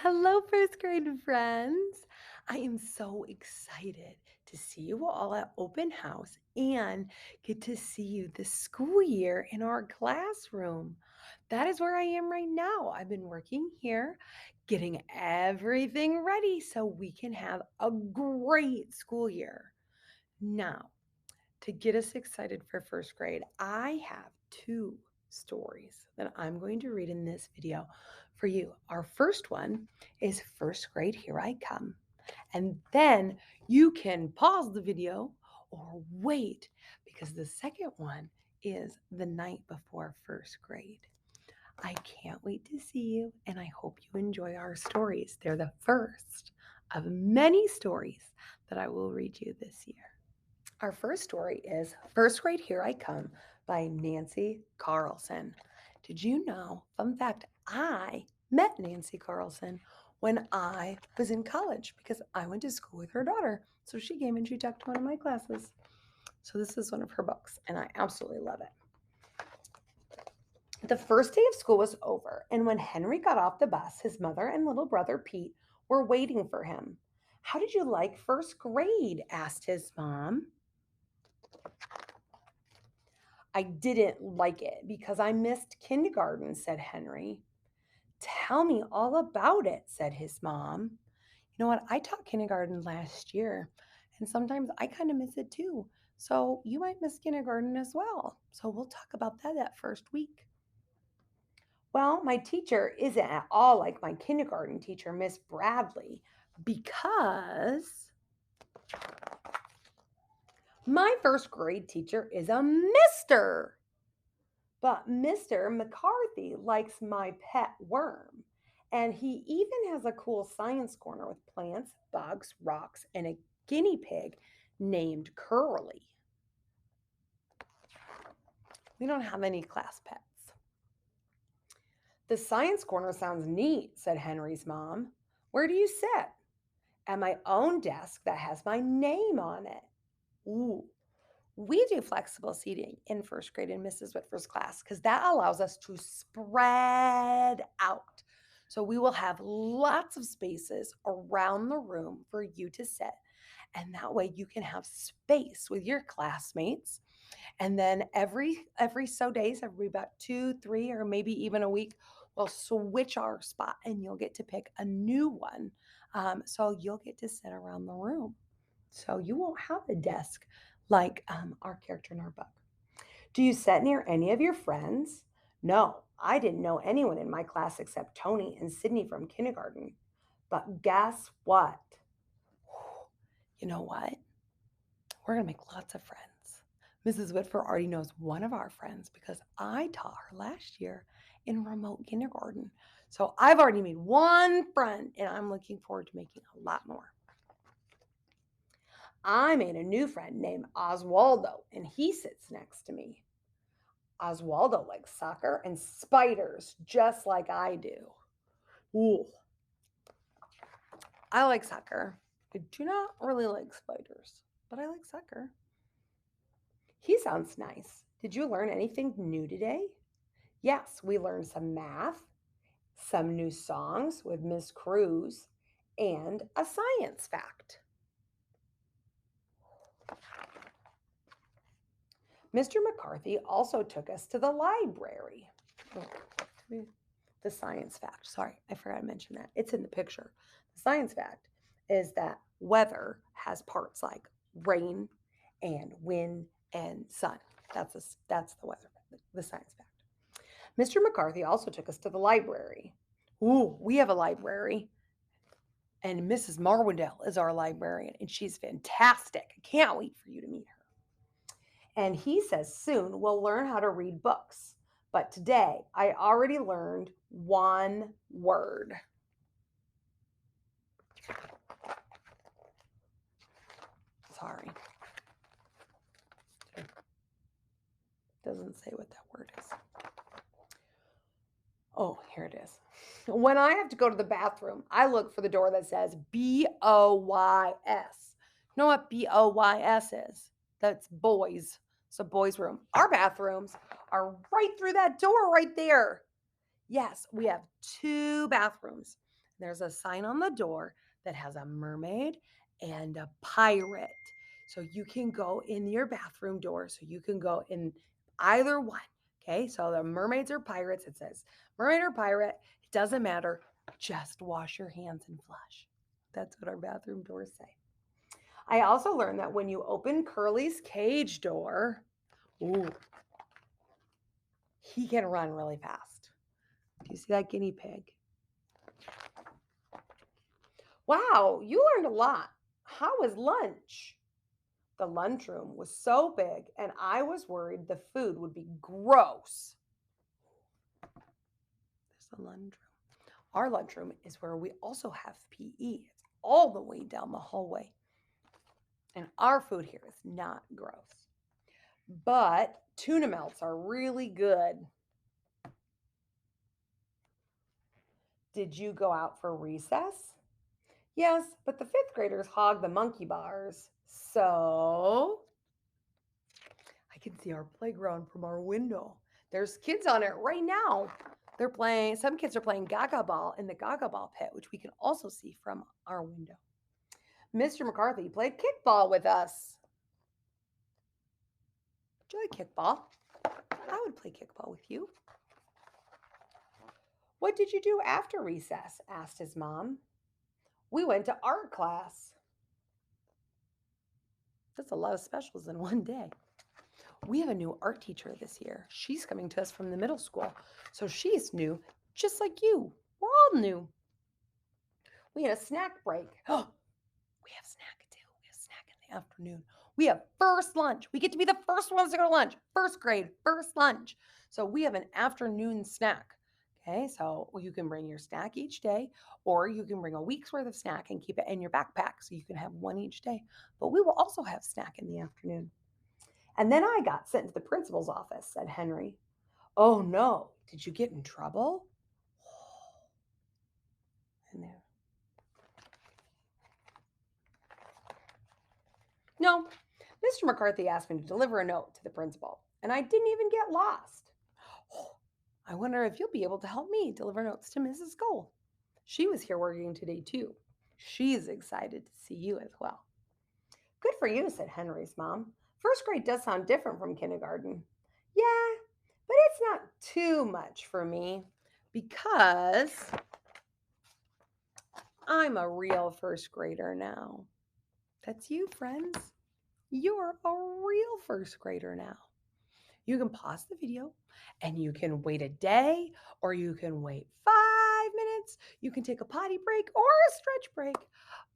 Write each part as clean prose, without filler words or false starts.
Hello, first grade friends. I am so excited to see you all at open house and get to see you this school year in our classroom. That is where I am right now. I've been working here, getting everything ready so we can have a great school year. Now, to get us excited for first grade, I have two stories that I'm going to read in this video for you. Our first one is First Grade Here I Come. And then you can pause the video or wait because the second one is The Night Before First Grade. I can't wait to see you, and I hope you enjoy our stories. They're the first of many stories that I will read you this year. Our first story is First Grade Here I Come by Nancy Carlson. Did you know? Fun fact, I met Nancy Carlson when I was in college because I went to school with her daughter. So she came and she took one of my classes. So this is one of her books, and I absolutely love it. The first day of school was over, and when Henry got off the bus, his mother and little brother Pete were waiting for him. How did you like first grade? Asked his mom. I didn't like it because I missed kindergarten, said Henry. Tell me all about it, said his mom. You know what? I taught kindergarten last year, and sometimes I kind of miss it too. So you might miss kindergarten as well. So we'll talk about that first week. Well, my teacher isn't at all like my kindergarten teacher, Miss Bradley, because my first grade teacher is a mister. But Mr. McCarthy likes my pet worm. And he even has a cool science corner with plants, bugs, rocks, and a guinea pig named Curly. We don't have any class pets. The science corner sounds neat, said Henry's mom. Where do you sit? At my own desk that has my name on it. Ooh, we do flexible seating in first grade in Mrs. Whitford's class because that allows us to spread out. So we will have lots of spaces around the room for you to sit. And that way you can have space with your classmates. And then every so days, every about 2, 3, or maybe even a week, we'll switch our spot and you'll get to pick a new one. So you'll get to sit around the room. So you won't have a desk like our character in our book. Do you sit near any of your friends? No, I didn't know anyone in my class except Tony and Sydney from kindergarten. But guess what? You know what? We're going to make lots of friends. Mrs. Whitford already knows one of our friends because I taught her last year in remote kindergarten. So I've already made one friend and I'm looking forward to making a lot more. I made a new friend named Oswaldo, and he sits next to me. Oswaldo likes soccer and spiders just like I do. Ooh, I like soccer. I do not really like spiders, but I like soccer. He sounds nice. Did you learn anything new today? Yes, we learned some math, some new songs with Miss Cruz, and a science fact. Mr. McCarthy also took us to the library. The science fact, sorry, I forgot to mention that. It's in the picture. The science fact is that weather has parts like rain and wind and sun. That's the weather, the science fact. Mr. McCarthy also took us to the library. Ooh, we have a library. And Mrs. Marwindale is our librarian, and she's fantastic. I can't wait for you to meet her. And he says soon we'll learn how to read books. But today I already learned one word. Sorry. Doesn't say what that word is. Oh, here it is. When I have to go to the bathroom, I look for the door that says BOYS. You know what BOYS is? That's boys. So boys' room. Our bathrooms are right through that door right there. Yes, we have two bathrooms. There's a sign on the door that has a mermaid and a pirate. So you can go in your bathroom door. So you can go in either one. Okay. So the mermaids or pirates, it says mermaid or pirate. It doesn't matter. Just wash your hands and flush. That's what our bathroom doors say. I also learned that when you open Curly's cage door, ooh, he can run really fast. Do you see that guinea pig? Wow, you learned a lot. How was lunch? The lunchroom was so big, and I was worried the food would be gross. There's the lunchroom. Our lunchroom is where we also have PE. It's all the way down the hallway. And our food here is not gross. But tuna melts are really good. Did you go out for recess? Yes, but the fifth graders hog the monkey bars. So I can see our playground from our window. There's kids on it right now. They're playing, some kids are playing Gaga Ball in the Gaga Ball pit, which we can also see from our window. Mr. McCarthy played kickball with us. Do you like kickball? I would play kickball with you. What did you do after recess? Asked his mom. We went to art class. That's a lot of specials in one day. We have a new art teacher this year. She's coming to us from the middle school. So she's new, just like you. We're all new. We had a snack break. Oh, we have snack too. We have snack in the afternoon. We have first lunch. We get to be the first ones to go to lunch. First grade, first lunch. So we have an afternoon snack. Okay, so you can bring your snack each day, or you can bring a week's worth of snack and keep it in your backpack so you can have one each day. But we will also have snack in the afternoon. And then I got sent to the principal's office, said Henry. Oh no, did you get in trouble? And there. No, Mr. McCarthy asked me to deliver a note to the principal, and I didn't even get lost. Oh, I wonder if you'll be able to help me deliver notes to Mrs. Cole. She was here working today too. She's excited to see you as well. Good for you, said Henry's mom. First grade does sound different from kindergarten. Yeah, but it's not too much for me because I'm a real first grader now. That's you, friends. You're a real first grader now. You can pause the video and you can wait a day or you can wait 5 minutes. You can take a potty break or a stretch break.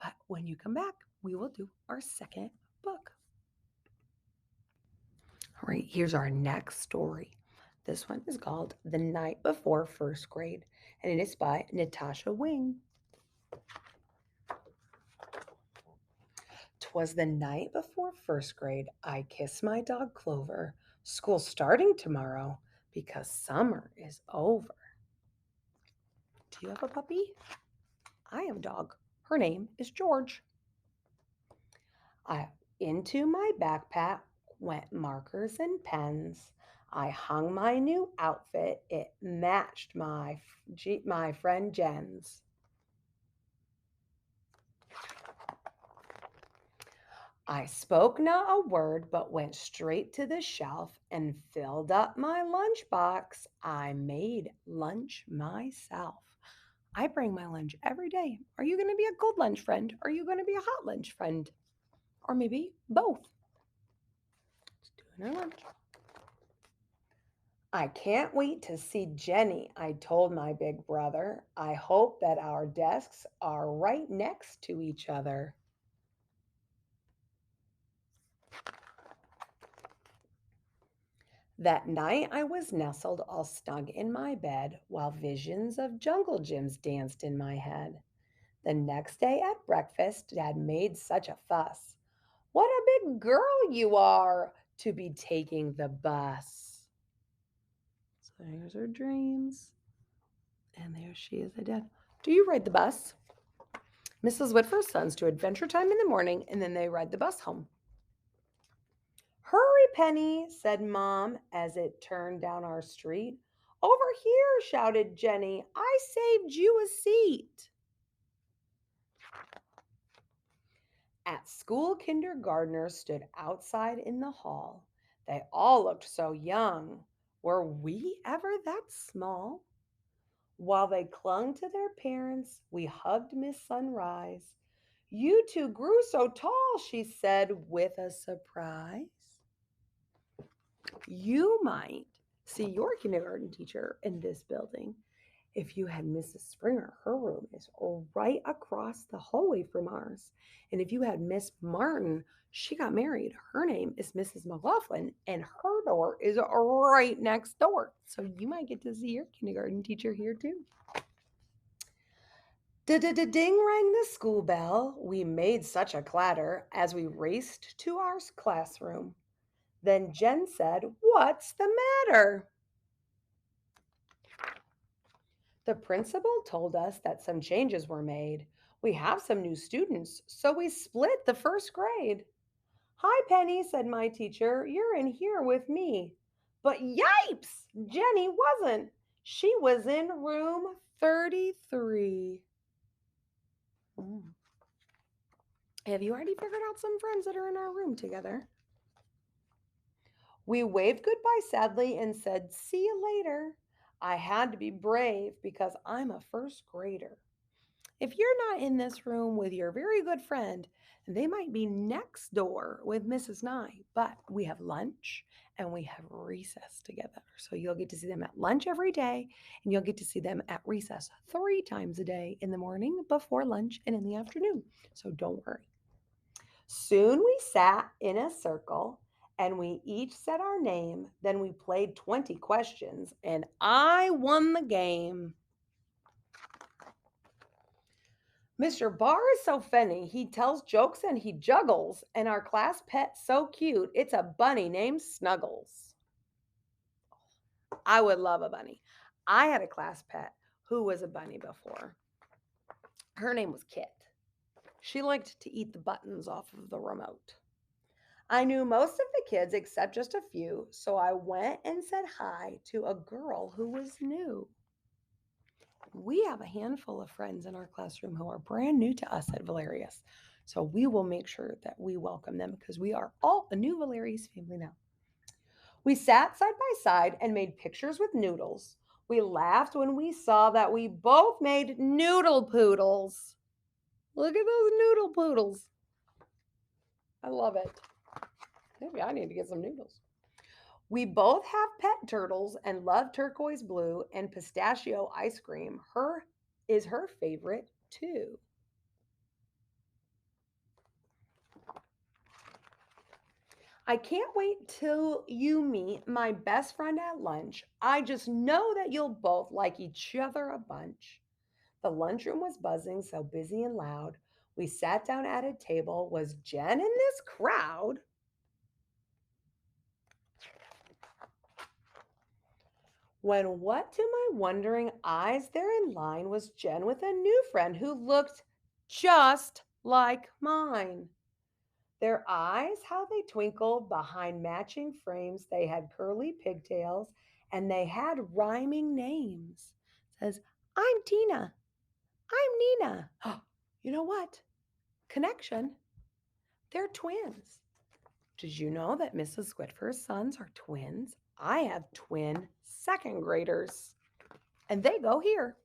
But when you come back, we will do our second book. All right, here's our next story. This one is called The Night Before First Grade, and it is by Natasha Wing. 'Twas the night before first grade. I kissed my dog Clover. School's starting tomorrow because summer is over. Do you have a puppy? I have a dog. Her name is George. Into my backpack went markers and pens. I hung my new outfit. It matched my friend Jen's. I spoke not a word, but went straight to the shelf and filled up my lunchbox. I made lunch myself. I bring my lunch every day. Are you going to be a cold lunch friend? Or are you going to be a hot lunch friend? Or maybe both. Let's do our lunch. I can't wait to see Jenny, I told my big brother. I hope that our desks are right next to each other. That night I was nestled all snug in my bed while visions of jungle gyms danced in my head. The next day at breakfast, Dad made such a fuss. What a big girl you are to be taking the bus. So here's her dreams. And there she is at Dad. Do you ride the bus? Mrs. Whitford's sons do adventure time in the morning and then they ride the bus home. Hurry, Penny, said Mom as it turned down our street. Over here, shouted Jenny. I saved you a seat. At school, kindergartners stood outside in the hall. They all looked so young. Were we ever that small? While they clung to their parents, we hugged Miss Sunrise. You two grew so tall, she said with a surprise. You might see your kindergarten teacher in this building. If you had Mrs. Springer, her room is right across the hallway from ours. And if you had Miss Martin, she got married. Her name is Mrs. McLaughlin, and her door is right next door. So you might get to see your kindergarten teacher here too. Da-da-da-ding rang the school bell. We made such a clatter as we raced to our classroom. Then Jen said, "What's the matter?" The principal told us that some changes were made. We have some new students, so we split the first grade. "Hi, Penny," said my teacher. "You're in here with me." But yipes! Jenny wasn't. She was in room 33. Mm. Have you already figured out some friends that are in our room together? We waved goodbye sadly and said, "See you later." I had to be brave because I'm a first grader. If you're not in this room with your very good friend, they might be next door with Mrs. Nye, but we have lunch and we have recess together. So you'll get to see them at lunch every day, and you'll get to see them at recess 3 times a day, in the morning, before lunch, and in the afternoon. So don't worry. Soon we sat in a circle and we each said our name. Then we played 20 questions, and I won the game. Mr. Barr is so funny. He tells jokes and he juggles. And our class pet's so cute. It's a bunny named Snuggles. I would love a bunny. I had a class pet who was a bunny before. Her name was Kit. She liked to eat the buttons off of the remote. I knew most of the kids except just a few, so I went and said hi to a girl who was new. We have a handful of friends in our classroom who are brand new to us at Valerius. So we will make sure that we welcome them because we are all a new Valerius family now. We sat side by side and made pictures with noodles. We laughed when we saw that we both made noodle poodles. Look at those noodle poodles. I love it. Maybe I need to get some noodles. We both have pet turtles and love turquoise blue and pistachio ice cream. Her is her favorite too. I can't wait till you meet my best friend at lunch. I just know that you'll both like each other a bunch. The lunchroom was buzzing, so busy and loud. We sat down at a table. Was Jen in this crowd? When what to my wondering eyes there in line was Jen with a new friend who looked just like mine. Their eyes, how they twinkled behind matching frames. They had curly pigtails and they had rhyming names. Says, "I'm Tina. I'm Nina." You know what? Connection. They're twins. Did you know that Mrs. Whitford's sons are twins? I have twin second graders, and they go here.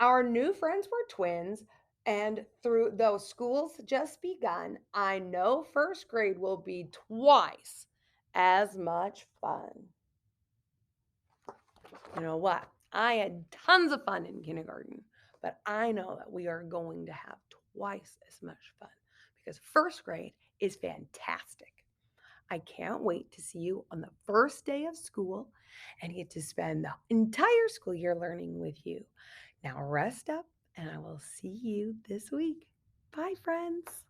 Our new friends were twins, and through those schools just begun, I know first grade will be twice as much fun. You know what? I had tons of fun in kindergarten, but I know that we are going to have twice as much fun because first grade is fantastic. I can't wait to see you on the first day of school and get to spend the entire school year learning with you. Now rest up, and I will see you this week. Bye, friends.